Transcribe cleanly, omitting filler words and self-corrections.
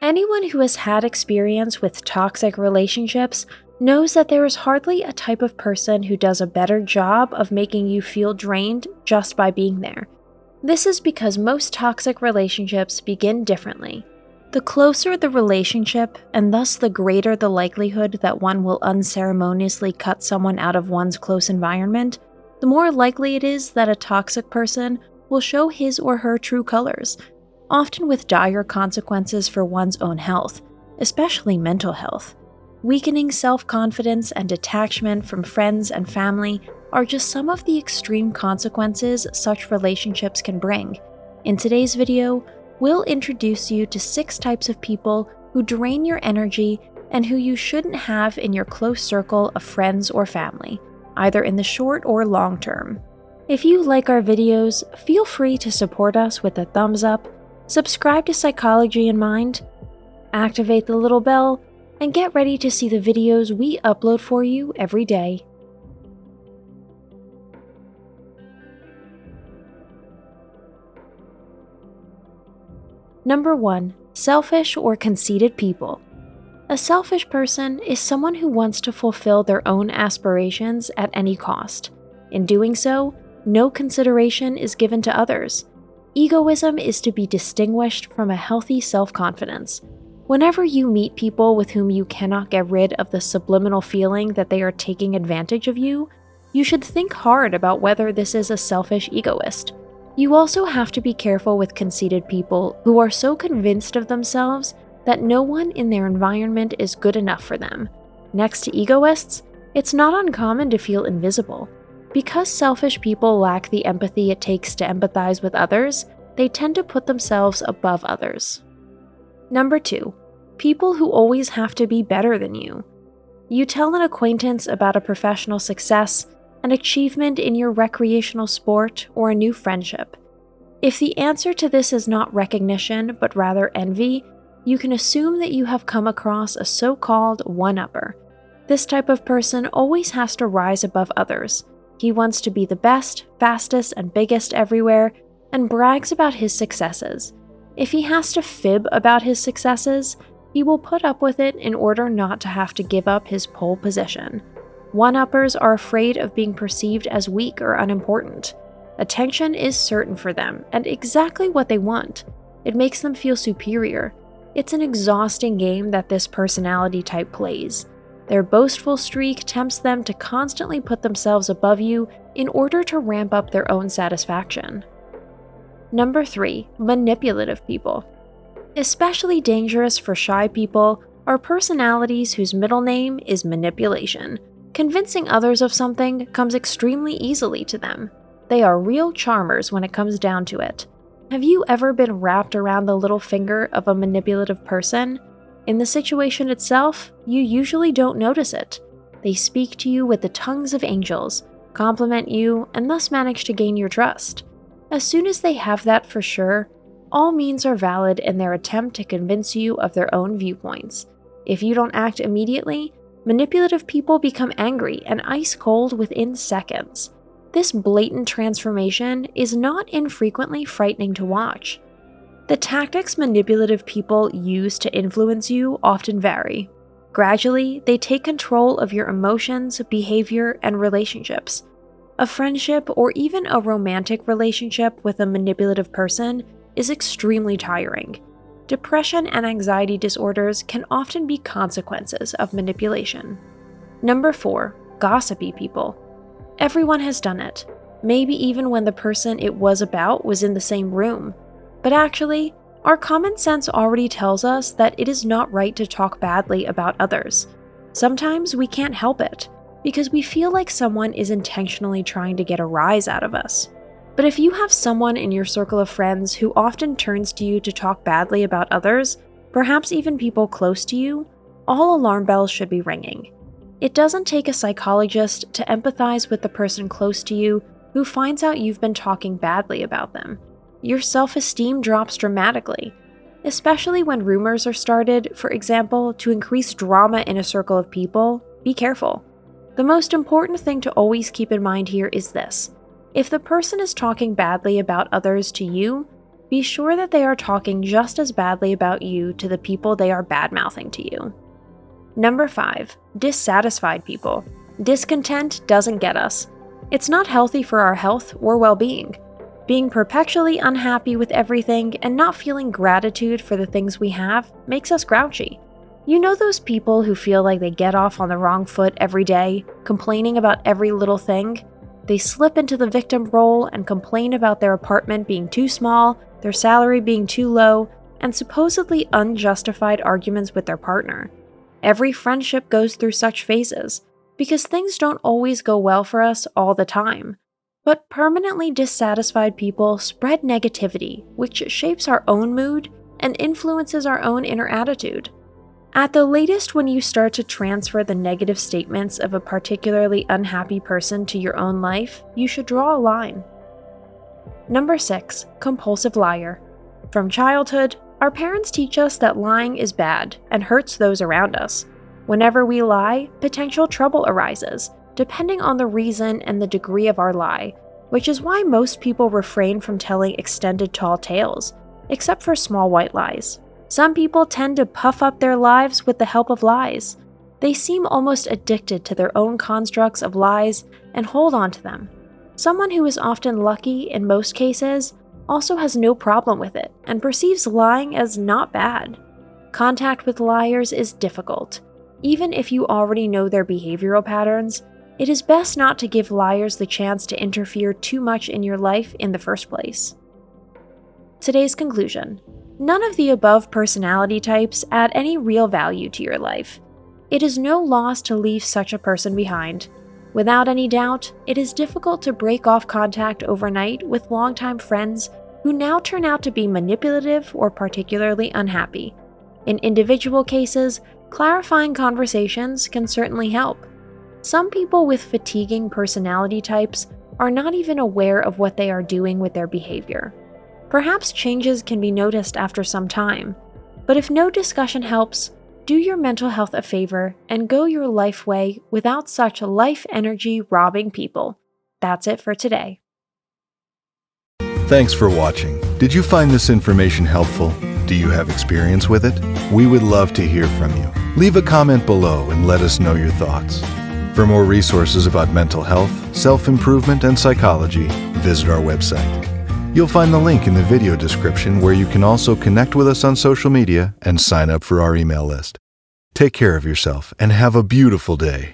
Anyone who has had experience with toxic relationships knows that there is hardly a type of person who does a better job of making you feel drained just by being there. This is because most toxic relationships begin differently. The closer the relationship, and thus the greater the likelihood that one will unceremoniously cut someone out of one's close environment, the more likely it is that a toxic person will show his or her true colors, often with dire consequences for one's own health, especially mental health. Weakening self-confidence and detachment from friends and family are just some of the extreme consequences such relationships can bring. In today's video, we'll introduce you to 6 types of people who drain your energy and who you shouldn't have in your close circle of friends or family, either in the short or long term. If you like our videos, feel free to support us with a thumbs up, subscribe to Psychology in Mind, activate the little bell, and get ready to see the videos we upload for you every day. Number 1. Selfish or conceited people. A selfish person is someone who wants to fulfill their own aspirations at any cost. In doing so, no consideration is given to others. Egoism is to be distinguished from a healthy self-confidence. Whenever you meet people with whom you cannot get rid of the subliminal feeling that they are taking advantage of you, you should think hard about whether this is a selfish egoist. You also have to be careful with conceited people who are so convinced of themselves that no one in their environment is good enough for them. Next to egoists, it's not uncommon to feel invisible. Because selfish people lack the empathy it takes to empathize with others, they tend to put themselves above others. Number 2. People who always have to be better than you. You tell an acquaintance about a professional success, an achievement in your recreational sport, or a new friendship. If the answer to this is not recognition, but rather envy, you can assume that you have come across a so-called one-upper. This type of person always has to rise above others. He wants to be the best, fastest, and biggest everywhere, and brags about his successes. If he has to fib about his successes, he will put up with it in order not to have to give up his pole position. One-uppers are afraid of being perceived as weak or unimportant. Attention is certain for them, and exactly what they want. It makes them feel superior. It's an exhausting game that this personality type plays. Their boastful streak tempts them to constantly put themselves above you in order to ramp up their own satisfaction. Number 3. Manipulative people. Especially dangerous for shy people are personalities whose middle name is manipulation. Convincing others of something comes extremely easily to them. They are real charmers when it comes down to it. Have you ever been wrapped around the little finger of a manipulative person? In the situation itself, you usually don't notice it. They speak to you with the tongues of angels, compliment you, and thus manage to gain your trust. As soon as they have that for sure, all means are valid in their attempt to convince you of their own viewpoints. If you don't act immediately, manipulative people become angry and ice cold within seconds. This blatant transformation is not infrequently frightening to watch. The tactics manipulative people use to influence you often vary. Gradually, they take control of your emotions, behavior, and relationships. A friendship or even a romantic relationship with a manipulative person is extremely tiring. Depression and anxiety disorders can often be consequences of manipulation. Number 4. Gossipy people. Everyone has done it, maybe even when the person it was about was in the same room. But actually, our common sense already tells us that it is not right to talk badly about others. Sometimes we can't help it, because we feel like someone is intentionally trying to get a rise out of us. But if you have someone in your circle of friends who often turns to you to talk badly about others, perhaps even people close to you, all alarm bells should be ringing. It doesn't take a psychologist to empathize with the person close to you who finds out you've been talking badly about them. Your self-esteem drops dramatically, especially when rumors are started, for example, to increase drama in a circle of people. Be careful. The most important thing to always keep in mind here is this. If the person is talking badly about others to you, be sure that they are talking just as badly about you to the people they are bad-mouthing to you. Number 5. Dissatisfied people. Discontent doesn't get us. It's not healthy for our health or well-being. Being perpetually unhappy with everything and not feeling gratitude for the things we have makes us grouchy. You know those people who feel like they get off on the wrong foot every day, complaining about every little thing? They slip into the victim role and complain about their apartment being too small, their salary being too low, and supposedly unjustified arguments with their partner. Every friendship goes through such phases, because things don't always go well for us all the time. But permanently dissatisfied people spread negativity, which shapes our own mood and influences our own inner attitude. At the latest, when you start to transfer the negative statements of a particularly unhappy person to your own life, you should draw a line. Number 6. Compulsive liar. From childhood, our parents teach us that lying is bad and hurts those around us. Whenever we lie, potential trouble arises, depending on the reason and the degree of our lie, which is why most people refrain from telling extended tall tales, except for small white lies. Some people tend to puff up their lives with the help of lies. They seem almost addicted to their own constructs of lies and hold on to them. Someone who is often lucky in most cases also has no problem with it and perceives lying as not bad. Contact with liars is difficult. Even if you already know their behavioral patterns, it is best not to give liars the chance to interfere too much in your life in the first place. Today's conclusion. None of the above personality types add any real value to your life. It is no loss to leave such a person behind. Without any doubt, it is difficult to break off contact overnight with longtime friends who now turn out to be manipulative or particularly unhappy. In individual cases, clarifying conversations can certainly help. Some people with fatiguing personality types are not even aware of what they are doing with their behavior. Perhaps changes can be noticed after some time, but if no discussion helps, do your mental health a favor and go your life way without such life energy robbing people. That's it for today. Thanks for watching. Did you find this information helpful? Do you have experience with it? We would love to hear from you. Leave a comment below and let us know your thoughts. For more resources about mental health, self-improvement, and psychology, visit our website. You'll find the link in the video description where you can also connect with us on social media and sign up for our email list. Take care of yourself and have a beautiful day.